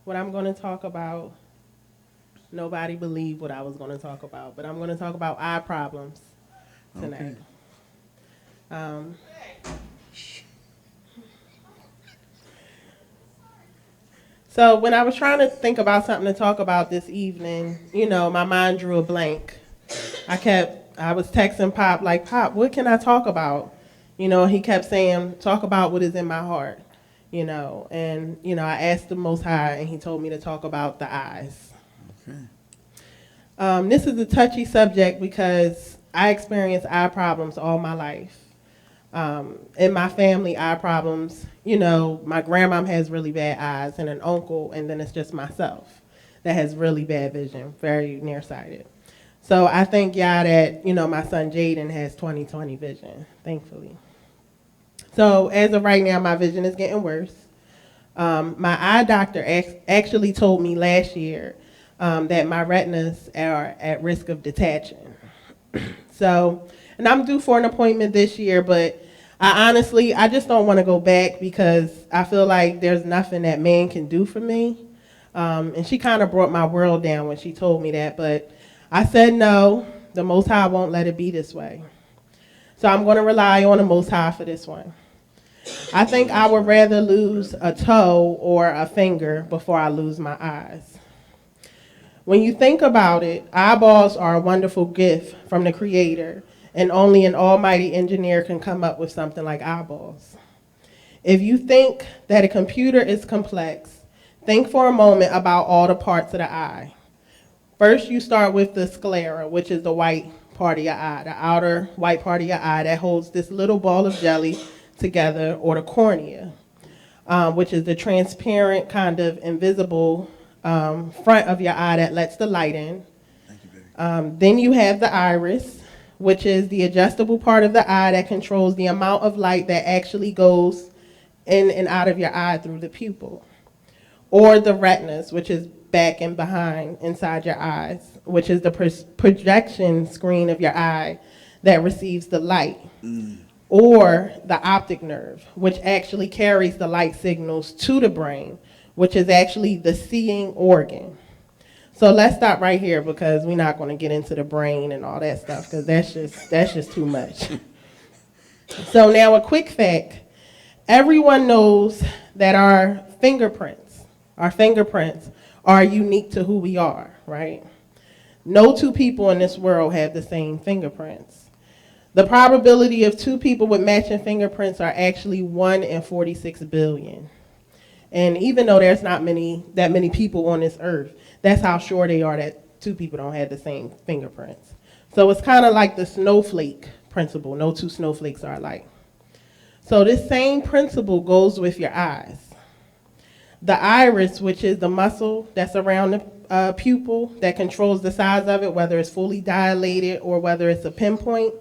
What I'm going to talk about, nobody believed what I was going to talk about, but I'm going to talk about eye problems Okay. tonight. Um, so when I was trying to think about something to talk about this evening, my mind drew a blank. I was texting Pop, like, Pop, what can I talk about? He kept saying, talk about what is in my heart, and, I asked the Most High, and he told me to talk about the eyes. Okay. This is a touchy subject because I experienced eye problems all my life. In my family, eye problems, my grandmom has really bad eyes, and an uncle, and then it's just myself that has really bad vision, very nearsighted. So I thank y'all that, my son Jaden has 20/20 vision, thankfully. So as of right now, my vision is getting worse. My eye doctor actually told me last year that my retinas are at risk of detaching. So, and I'm due for an appointment this year, but I just don't want to go back because I feel like there's nothing that man can do for me. And she kind of brought my world down when she told me that, but I said no, the Most High won't let it be this way. So I'm going to rely on the Most High for this one. I think I That's would right. rather lose a toe or a finger before I lose my eyes. When you think about it, eyeballs are a wonderful gift from the Creator, and only an almighty engineer can come up with something like eyeballs. If you think that a computer is complex, think for a moment about all the parts of the eye. First, you start with the sclera, which is the white part of your eye, the outer white part of your eye that holds this little ball of jelly together, or the cornea, which is the transparent, kind of invisible front of your eye that lets the light in. Thank you, baby. Then you have the iris, which is the adjustable part of the eye that controls the amount of light that actually goes in and out of your eye through the pupil. Or the retinas, which is back and behind inside your eyes, which is the projection screen of your eye that receives the light. Or the optic nerve, which actually carries the light signals to the brain, which is actually the seeing organ. So let's stop right here because we're not going to get into the brain and all that stuff because that's just too much. So now a quick fact: everyone knows that our fingerprints are unique to who we are, right? No two people in this world have the same fingerprints. The probability of two people with matching fingerprints are actually 1 in 46 billion. And even though there's not that many people on this earth, that's how sure they are that two people don't have the same fingerprints. So it's kind of like the snowflake principle. No two snowflakes are alike. So this same principle goes with your eyes. The iris, which is the muscle that's around the pupil that controls the size of it, whether it's fully dilated or whether it's a pinpoint,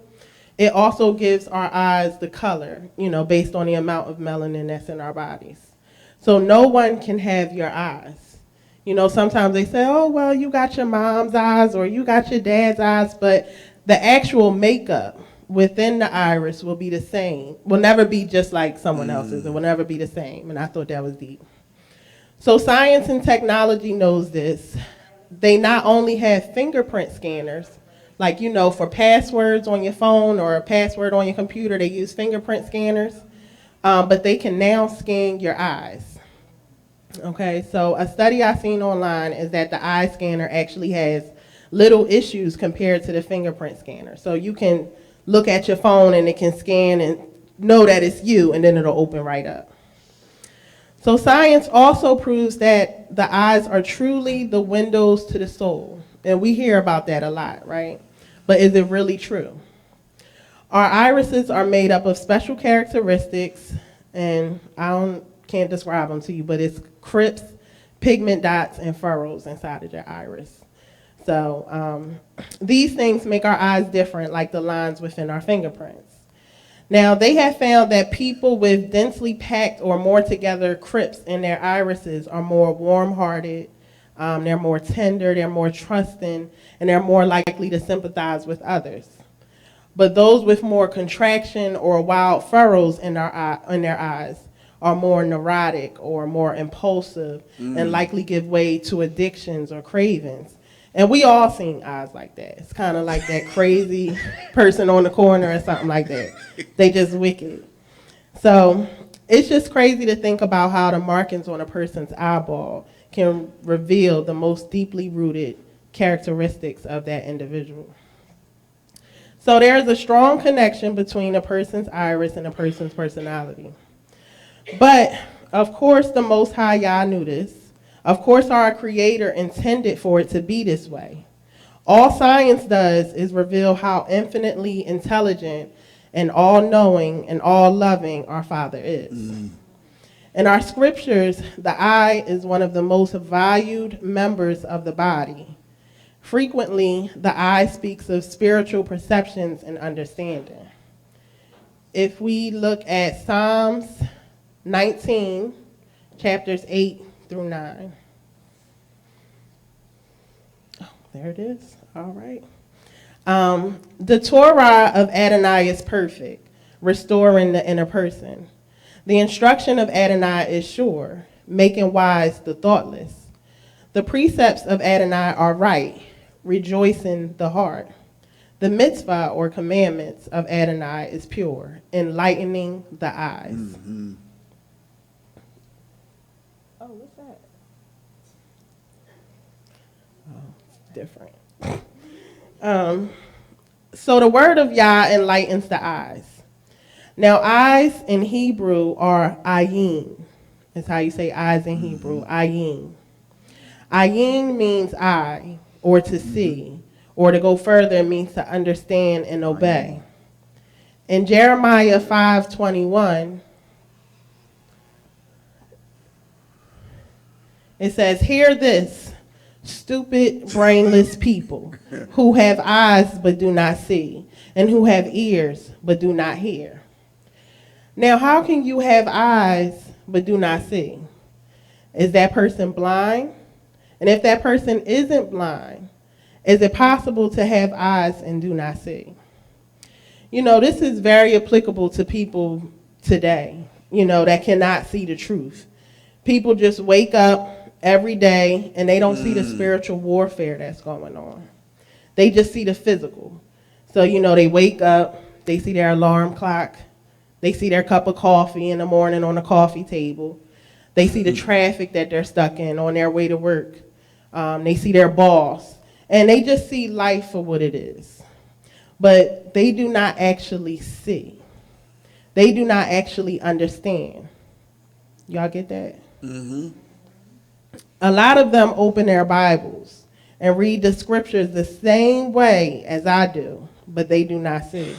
it also gives our eyes the color, based on the amount of melanin that's in our bodies. So no one can have your eyes. Sometimes they say, oh, well, you got your mom's eyes or you got your dad's eyes, but the actual makeup within the iris will be the same, will never be just like someone else's. It will never be the same. And I thought that was deep. So science and technology knows this. They not only have fingerprint scanners, like, for passwords on your phone or a password on your computer, they use fingerprint scanners, but they can now scan your eyes. Okay, so a study I seen online is that the eye scanner actually has little issues compared to the fingerprint scanner. So you can look at your phone and it can scan and know that it's you, and then it'll open right up. So science also proves that the eyes are truly the windows to the soul. And we hear about that a lot, right? But is it really true? Our irises are made up of special characteristics, and can't describe them to you, but it's crypts, pigment dots, and furrows inside of your iris. So these things make our eyes different, like the lines within our fingerprints. Now, they have found that people with densely packed or more together crypts in their irises are more warm-hearted, they're more tender, they're more trusting, and they're more likely to sympathize with others. But those with more contraction or wild furrows in their eyes are more neurotic or more impulsive and likely give way to addictions or cravings. And we all seen eyes like that. It's kind of like that crazy person on the corner or something like that. They just wicked. So it's just crazy to think about how the markings on a person's eyeball can reveal the most deeply rooted characteristics of that individual. So there's a strong connection between a person's iris and a person's personality. But, of course, the Most High Yah knew this. Of course, our Creator intended for it to be this way. All science does is reveal how infinitely intelligent and all-knowing and all-loving our Father is. In our scriptures, the eye is one of the most valued members of the body. Frequently, the eye speaks of spiritual perceptions and understanding. If we look at Psalms 19, chapters 8 through 9. Oh, there it is. All right. The Torah of Adonai is perfect, restoring the inner person. The instruction of Adonai is sure, making wise the thoughtless. The precepts of Adonai are right, rejoicing the heart. The mitzvah or commandments of Adonai is pure, enlightening the eyes. Mm-hmm. Oh, what's that? Oh, it's different. So the word of Yah enlightens the eyes. Now, eyes in Hebrew are ayin. That's how you say eyes in Hebrew, ayin. Ayin means eye, or to see, or to go further, it means to understand and obey. In Jeremiah 5:21, it says, "Hear this, stupid, brainless people, who have eyes but do not see, and who have ears but do not hear." Now, how can you have eyes but do not see? Is that person blind? And if that person isn't blind, is it possible to have eyes and do not see? You know, this is very applicable to people today, you know, that cannot see the truth. People just wake up every day and they don't see the spiritual warfare that's going on. They just see the physical. So, you know, they wake up, they see their alarm clock, they see their cup of coffee in the morning on the coffee table. They see the traffic that they're stuck in on their way to work. They see their boss. And they just see life for what it is. But they do not actually see. They do not actually understand. Y'all get that? Mm-hmm. A lot of them open their Bibles and read the scriptures the same way as I do, but they do not see.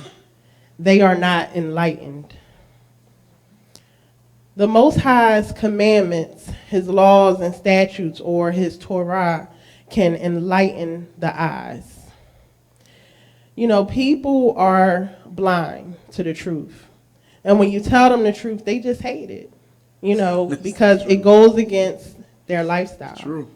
They are not enlightened. The Most High's commandments, his laws and statutes, or his Torah, can enlighten the eyes. You know, people are blind to the truth. And when you tell them the truth, they just hate it, you know, because it goes against their lifestyle. True.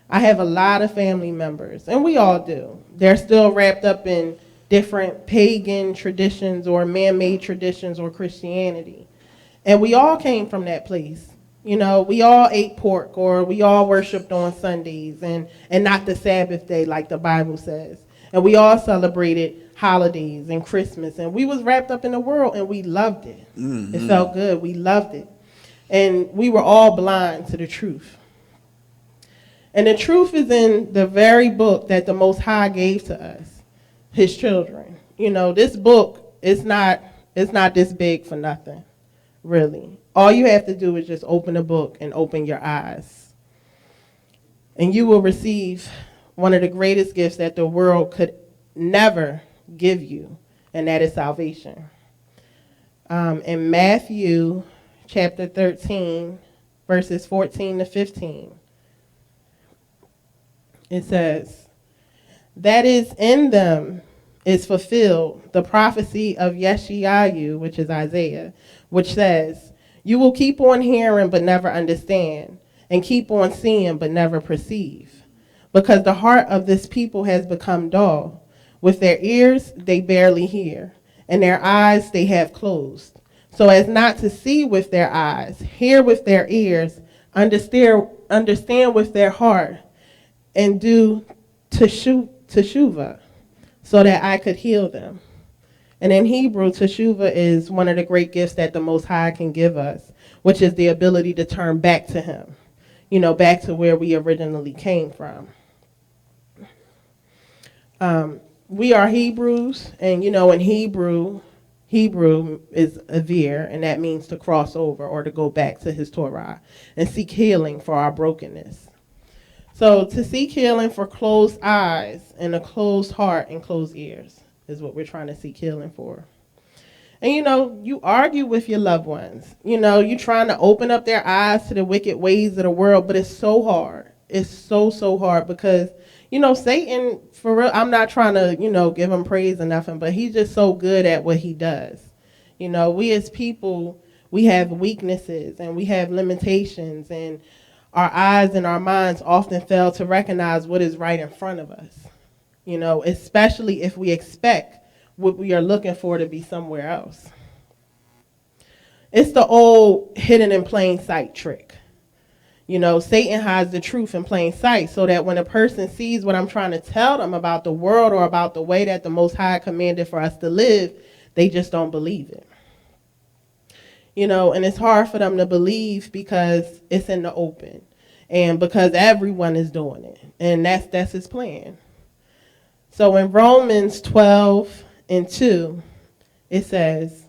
I have a lot of family members, and we all do. They're still wrapped up in different pagan traditions or man-made traditions or Christianity. And we all came from that place. You know, we all ate pork, or we all worshiped on Sundays and not the Sabbath day like the Bible says. And we all celebrated holidays and Christmas, and we was wrapped up in the world, and we loved it. Mm-hmm. It felt good. We loved it. And we were all blind to the truth. And the truth is in the very book that the Most High gave to us, his children. You know, this book is not this big for nothing, really. All you have to do is just open a book and open your eyes. And you will receive one of the greatest gifts that the world could never give you, and that is salvation. In Matthew chapter 13, verses 14 to 15, it says, "That is in them is fulfilled the prophecy of Yeshayahu," which is Isaiah, which says, "You will keep on hearing but never understand, and keep on seeing but never perceive. Because the heart of this people has become dull. With their ears they barely hear, and their eyes they have closed, so as not to see with their eyes, hear with their ears, understand with their heart, and do teshuvah, so that I could heal them. And in Hebrew, teshuvah is one of the great gifts that the Most High can give us, which is the ability to turn back to him, back to where we originally came from. We are Hebrews, and in Hebrew is avir, and that means to cross over or to go back to his Torah and seek healing for our brokenness. So to seek healing for closed eyes and a closed heart and closed ears is what we're trying to seek healing for. And you argue with your loved ones. You're trying to open up their eyes to the wicked ways of the world, but it's so hard. It's so hard because Satan, for real, I'm not trying to, give him praise or nothing, but he's just so good at what he does. We as people, we have weaknesses and we have limitations, and our eyes and our minds often fail to recognize what is right in front of us, especially if we expect what we are looking for to be somewhere else. It's the old hidden in plain sight trick. Satan hides the truth in plain sight so that when a person sees what I'm trying to tell them about the world or about the way that the Most High commanded for us to live, they just don't believe it. And it's hard for them to believe because it's in the open and because everyone is doing it. And that's his plan. So in Romans 12:2, it says,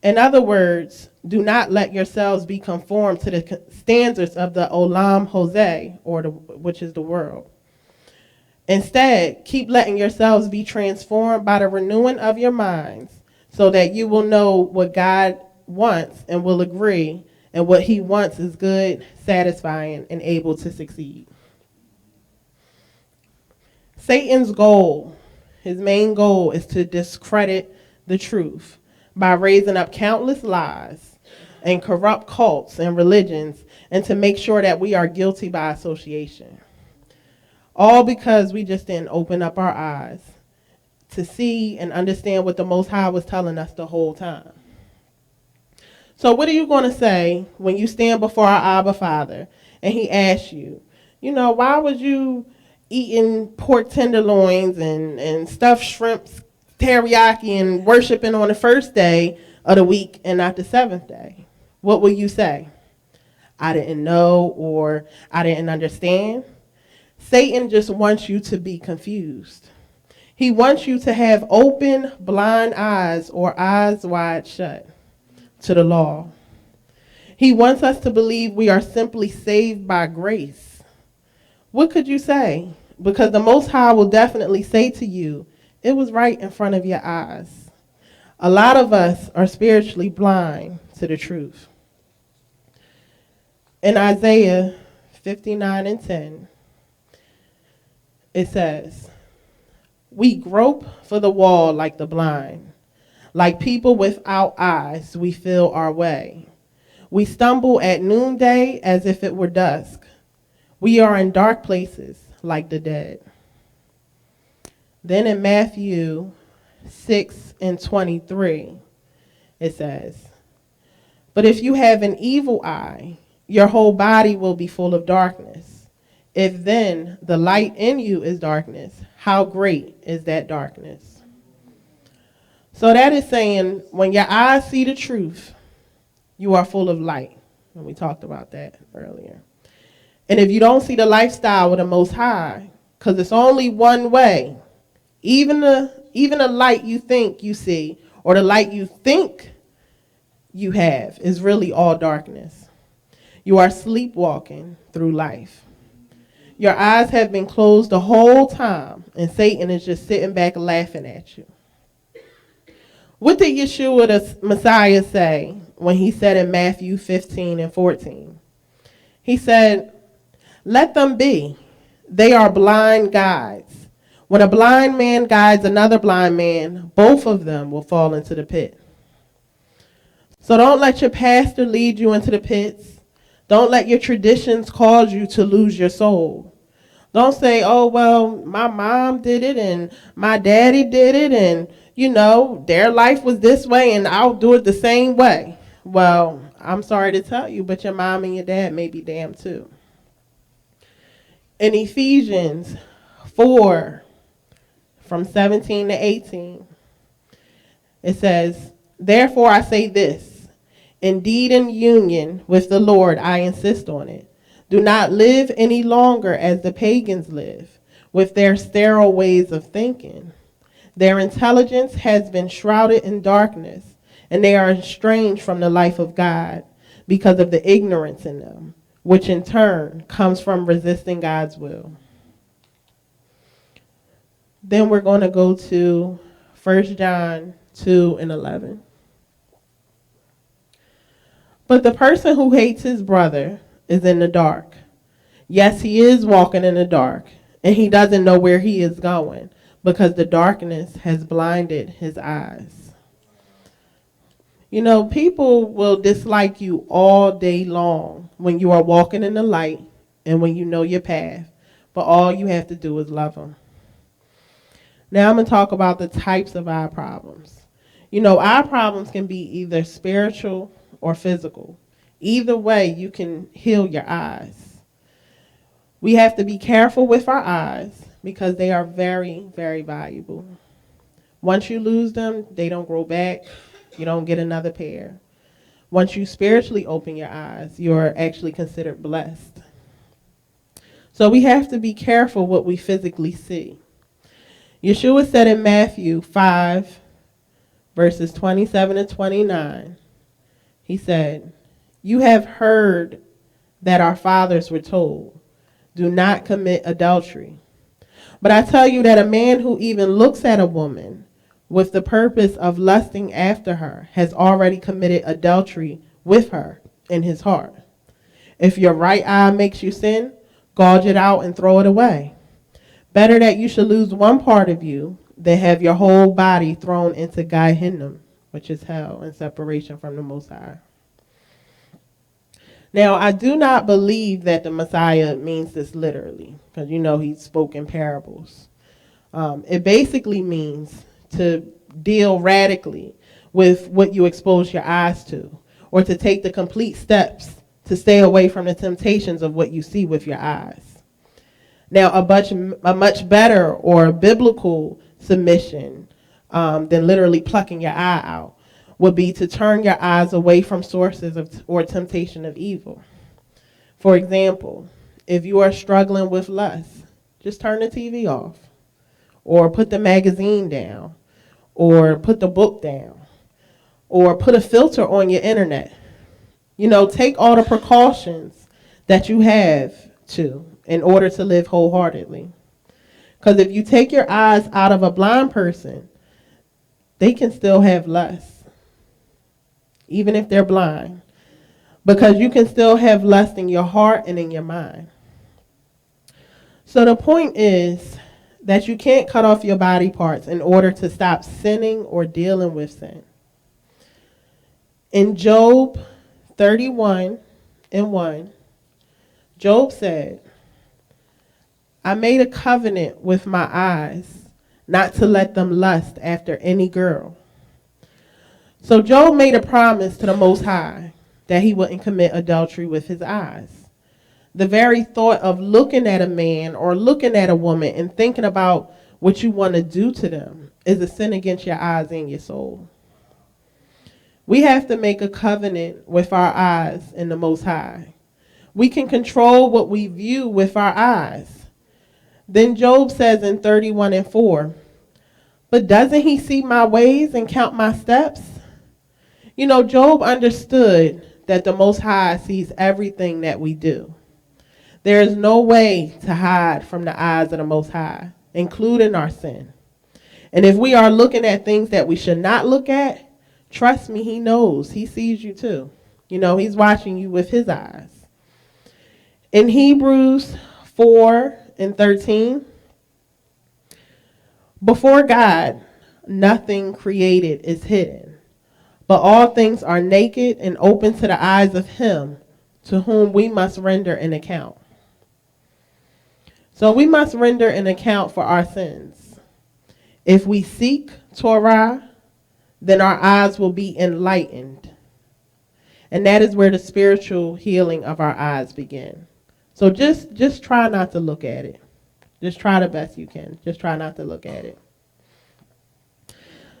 in other words, do not let yourselves be conformed to the standards of the Olam Jose, which is the world. Instead, keep letting yourselves be transformed by the renewing of your minds so that you will know what God wants and will agree, and what he wants is good, satisfying, and able to succeed. Satan's goal, his main goal, is to discredit the truth by raising up countless lies and corrupt cults and religions, and to make sure that we are guilty by association. All because we just didn't open up our eyes to see and understand what the Most High was telling us the whole time. So what are you going to say when you stand before our Abba Father and he asks you, why was you eating pork tenderloins and stuffed shrimps, teriyaki, and worshiping on the first day of the week and not the seventh day? What will you say? I didn't know, or I didn't understand. Satan just wants you to be confused. He wants you to have open, blind eyes or eyes wide shut to the law. He wants us to believe we are simply saved by grace. What could you say? Because the Most High will definitely say to you, it was right in front of your eyes. A lot of us are spiritually blind to the truth. In Isaiah 59:10, it says, we grope for the wall like the blind. Like people without eyes, we feel our way. We stumble at noonday as if it were dusk. We are in dark places like the dead. Then in Matthew 6:23, it says, but if you have an evil eye, your whole body will be full of darkness. If then the light in you is darkness, how great is that darkness? So that is saying when your eyes see the truth, you are full of light. And we talked about that earlier. And if you don't see the lifestyle of the Most High, because it's only one way, even the light you think you see or the light you think you have is really all darkness. You are sleepwalking through life. Your eyes have been closed the whole time, and Satan is just sitting back laughing at you. What did Yeshua the Messiah say when he said in Matthew 15:14? He said, let them be. They are blind guides. When a blind man guides another blind man, both of them will fall into the pit. So don't let your pastor lead you into the pits. Don't let your traditions cause you to lose your soul. Don't say, oh, well, my mom did it and my daddy did it and, their life was this way and I'll do it the same way. Well, I'm sorry to tell you, but your mom and your dad may be damned too. In Ephesians 4, from 17 to 18, it says, "Therefore I say this, indeed in union with the Lord I insist on it. Do not live any longer as the pagans live, with their sterile ways of thinking. Their intelligence has been shrouded in darkness, and they are estranged from the life of God because of the ignorance in them, which in turn comes from resisting God's will." Then we're going to go to 1 John 2 and 11. "But the person who hates his brother is in the dark. Yes, he is walking in the dark, and he doesn't know where he is going because the darkness has blinded his eyes." People will dislike you all day long when you are walking in the light and when you know your path, but all you have to do is love them. Now I'm going to talk about the types of eye problems. Eye problems can be either spiritual or physical. Either way, you can heal your eyes. We have to be careful with our eyes because they are very, very valuable. Once you lose them, they don't grow back. You don't get another pair. Once you spiritually open your eyes, you're actually considered blessed. So we have to be careful what we physically see. Yeshua said in Matthew 5, verses 27 and 29, he said, "You have heard that our fathers were told, 'Do not commit adultery.' But I tell you that a man who even looks at a woman with the purpose of lusting after her has already committed adultery with her in his heart. If your right eye makes you sin, gouge it out and throw it away. Better that you should lose one part of you than have your whole body thrown into Gehenna, which is hell and separation from the Most High." Now, I do not believe that the Messiah means this literally, because he spoke in parables. It basically means to deal radically with what you expose your eyes to, or to take the complete steps to stay away from the temptations of what you see with your eyes. Now, a much better or biblical submission than literally plucking your eye out would be to turn your eyes away from sources or temptation of evil. For example, if you are struggling with lust, just turn the TV off, or put the magazine down, or put the book down, or put a filter on your internet. Take all the precautions that you have to in order to live wholeheartedly. Because if you take your eyes out of a blind person, they can still have lust, even if they're blind, because you can still have lust in your heart and in your mind. So the point is that you can't cut off your body parts in order to stop sinning or dealing with sin. In Job 31 and 1, Job said, "I made a covenant with my eyes not to let them lust after any girl." So Job made a promise to the Most High that he wouldn't commit adultery with his eyes. The very thought of looking at a man or looking at a woman and thinking about what you want to do to them is a sin against your eyes and your soul. We have to make a covenant with our eyes and the Most High. We can control what we view with our eyes. Then Job says in 31 and 4, "But doesn't he see my ways and count my steps?" Job understood that the Most High sees everything that we do. There is no way to hide from the eyes of the Most High, including our sin. And if we are looking at things that we should not look at, trust me, he knows. He sees you too. He's watching you with his eyes. In Hebrews 4 and 13, "Before God, nothing created is hidden, but all things are naked and open to the eyes of him to whom we must render an account." So we must render an account for our sins. If we seek Torah, then our eyes will be enlightened. And that is where the spiritual healing of our eyes begin. So just try not to look at it. Just try the best you can. Just try not to look at it.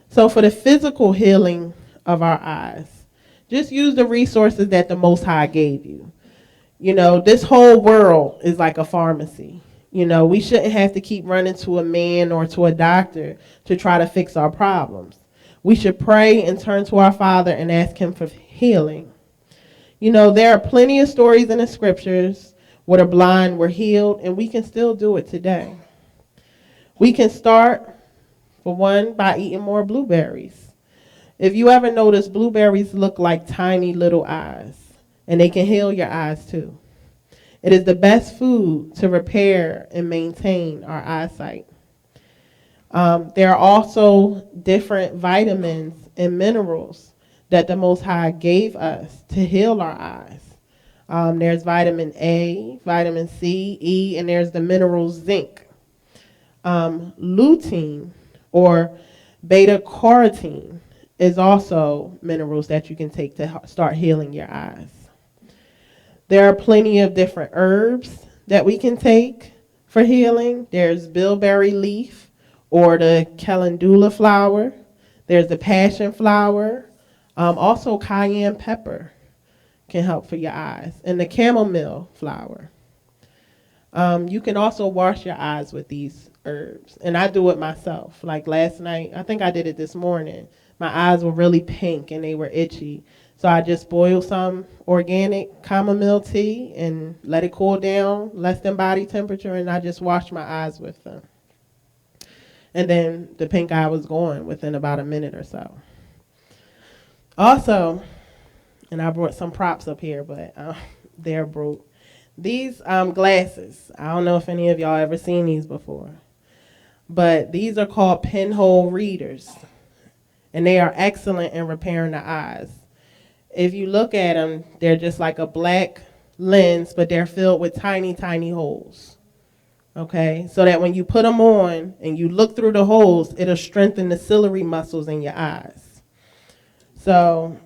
So for the physical healing of our eyes, just use the resources that the Most High gave you. You know, this whole world is like a pharmacy. You know, we shouldn't have to keep running to a man or to a doctor to try to fix our problems. We should pray and turn to our Father and ask him for healing. You know, there are plenty of stories in the scriptures where the blind were healed, and we can still do it today. We can start, for one, by eating more blueberries. If you ever notice, blueberries look like tiny little eyes, and they can heal your eyes too. It is the best food to repair and maintain our eyesight. There are also different vitamins and minerals that the Most High gave us to heal our eyes. There's vitamin A, vitamin C, E, and there's the mineral zinc. Lutein or beta-carotene is also minerals that you can take to start healing your eyes. There are plenty of different herbs that we can take for healing. There's bilberry leaf or the calendula flower. There's the passion flower. Also cayenne pepper can help for your eyes. And the chamomile flower. You can also wash your eyes with these herbs. And I do it myself. Like last night, I think I did it this morning. My eyes were really pink and they were itchy. So I just boiled some organic chamomile tea and let it cool down, less than body temperature, and I just washed my eyes with them. And then the pink eye was gone within about a minute or so. Also, and I brought some props up here, but they're broke. These glasses, I don't know if any of y'all ever seen these before, but these are called pinhole readers, and they are excellent in repairing the eyes. If you look at them, they're just like a black lens, but they're filled with tiny, tiny holes. Okay, so that when you put them on and you look through the holes, it'll strengthen the ciliary muscles in your eyes. So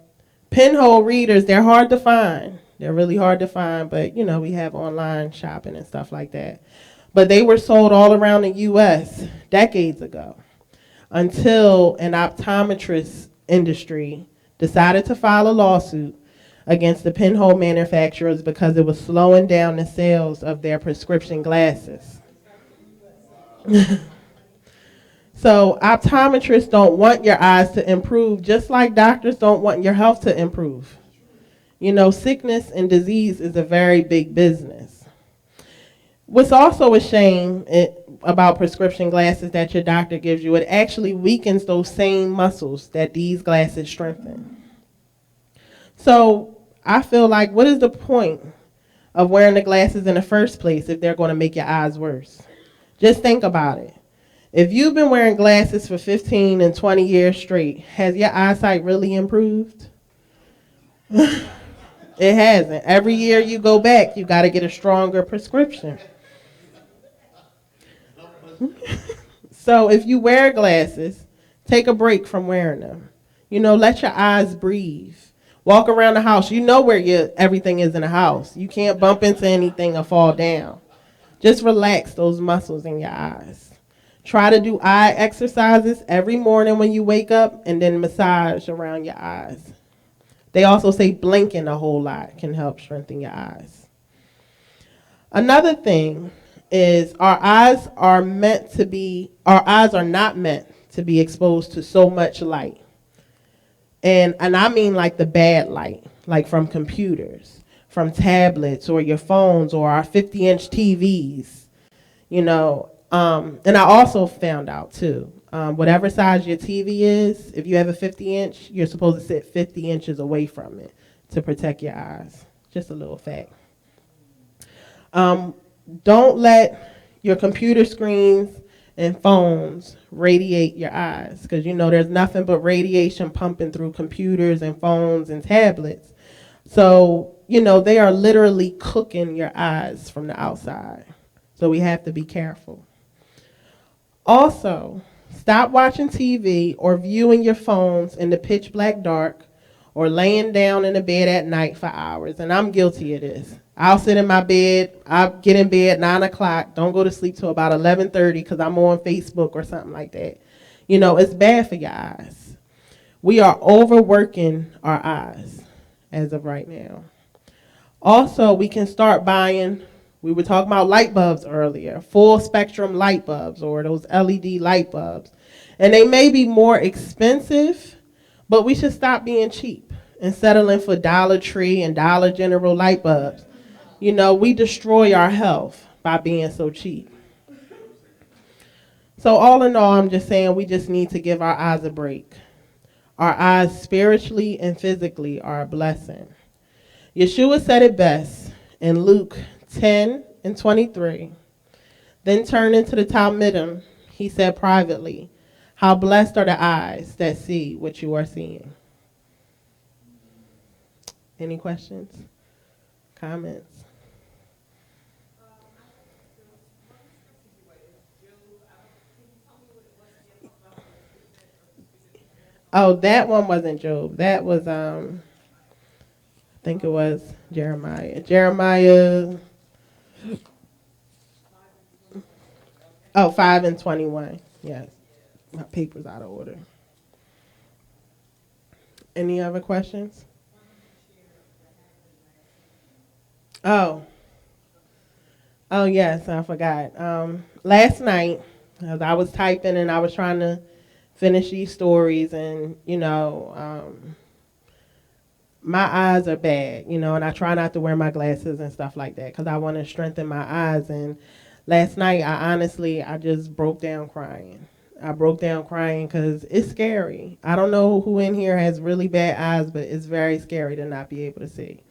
pinhole readers, they're hard to find. They're really hard to find, but you know, we have online shopping and stuff like that. But they were sold all around the U.S. decades ago until an optometrist industry decided to file a lawsuit against the pinhole manufacturers because it was slowing down the sales of their prescription glasses. So optometrists don't want your eyes to improve, just like doctors don't want your health to improve. You know, sickness and disease is a very big business. What's also a shame about prescription glasses that your doctor gives you, it actually weakens those same muscles that these glasses strengthen. So I feel like, what is the point of wearing the glasses in the first place if they're going to make your eyes worse? Just think about it. If you've been wearing glasses for 15 and 20 years straight, has your eyesight really improved? It hasn't. Every year you go back, you got to get a stronger prescription. So if you wear glasses, take a break from wearing them. You know, let your eyes breathe. Walk around the house. You know where everything is in the house. You can't bump into anything or fall down. Just relax those muscles in your eyes. Try to do eye exercises every morning when you wake up and then massage around your eyes. They also say blinking a whole lot can help strengthen your eyes. Another thing is our eyes are not meant to be exposed to so much light. And I mean like the bad light, like from computers, from tablets or your phones or our 50-inch TVs, you know. And I also found out too, whatever size your TV is, if you have a 50-inch, you're supposed to sit 50 inches away from it to protect your eyes. Just a little fact. Don't let your computer screens and phones radiate your eyes, because you know there's nothing but radiation pumping through computers and phones and tablets. So, you know, they are literally cooking your eyes from the outside. So we have to be careful. Also, Stop watching TV or viewing your phones in the pitch black dark or laying down in the bed at night for hours. And I'm guilty of this. I'll sit in my bed. I'll get in bed 9 o'clock. Don't go to sleep till about 11:30 because I'm on Facebook or something like that. You know, it's bad for your eyes. We are overworking our eyes as of right now. Also, we can start buying, we were talking about light bulbs earlier, full spectrum light bulbs or those LED light bulbs. And they may be more expensive, but we should stop being cheap and settling for Dollar Tree and Dollar General light bulbs. You know, we destroy our health by being so cheap. So all in all, I'm just saying we just need to give our eyes a break. Our eyes spiritually and physically are a blessing. Yeshua said it best in Luke 10:23. Then turning to the Talmudim, he said privately, how blessed are the eyes that see what you are seeing. Any questions? Comments? Oh, that one wasn't Job. That was I think it was Jeremiah. Jeremiah 5:21. Yes. My paper's out of order. Any other questions? Oh. Oh yes, I forgot. Last night, as I was typing and I was trying to finish these stories, and my eyes are bad, and I try not to wear my glasses and stuff like that because I want to strengthen my eyes. And last night, I just broke down crying. I broke down crying because it's scary. I don't know who in here has really bad eyes, but it's very scary to not be able to see.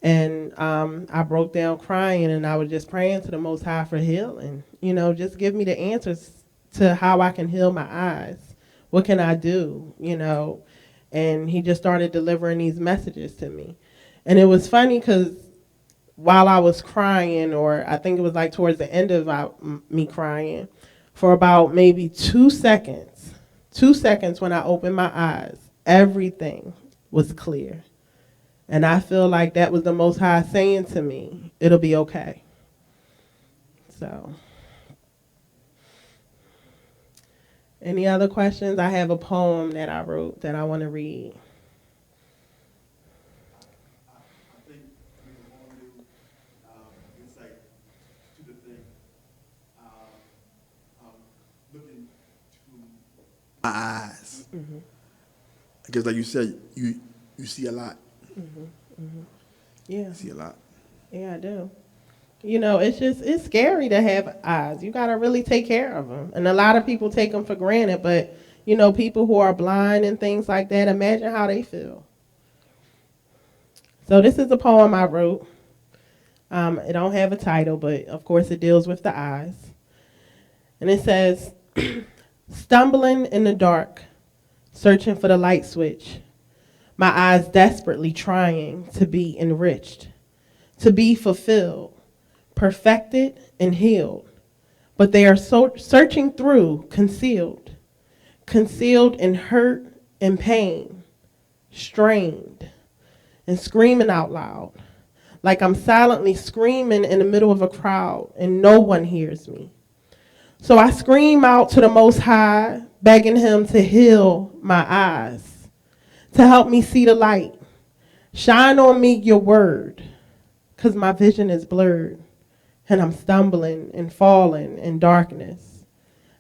And I broke down crying, and I was just praying to the Most High for healing. Just give me the answers to how I can heal my eyes. What can I do? And he just started delivering these messages to me. And it was funny because while I was crying, or I think it was like towards the end of me crying, for about maybe 2 seconds, when I opened my eyes, everything was clear. And I feel like that was the Most High saying to me, it'll be okay. So, any other questions? I have a poem that I wrote that I want to read. I think we can all do insight to the thing. Looking to my eyes. Mm-hmm. Because like you said, you see a lot. Mm-hmm. Mm-hmm. Yeah. You see a lot. Yeah, I do. It's scary to have eyes. You got to really take care of them. And a lot of people take them for granted, but, people who are blind and things like that, imagine how they feel. So this is a poem I wrote. It don't have a title, but of course it deals with the eyes. And it says, stumbling in the dark, searching for the light switch, my eyes desperately trying to be enriched, to be fulfilled, perfected and healed, but they are so searching through concealed in hurt and pain, strained and screaming out loud, like I'm silently screaming in the middle of a crowd and no one hears me. So I scream out to the Most High, begging him to heal my eyes, to help me see the light. Shine on me your word, because my vision is blurred. And I'm stumbling and falling in darkness.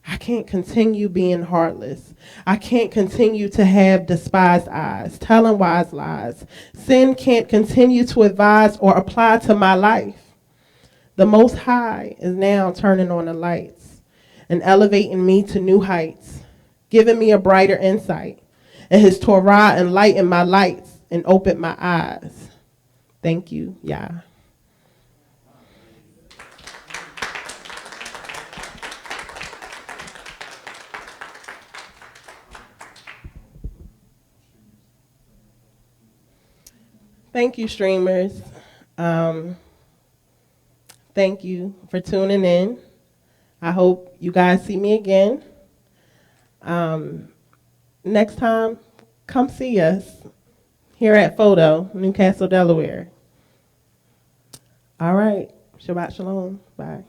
I can't continue being heartless. I can't continue to have despised eyes, telling wise lies. Sin can't continue to advise or apply to my life. The Most High is now turning on the lights and elevating me to new heights, giving me a brighter insight. And his Torah enlightened my lights and opened my eyes. Thank you, Yah. Thank you, streamers. Thank you for tuning in. I hope you guys see me again. Next time, come see us here at Photo, Newcastle, Delaware. All right. Shabbat shalom. Bye.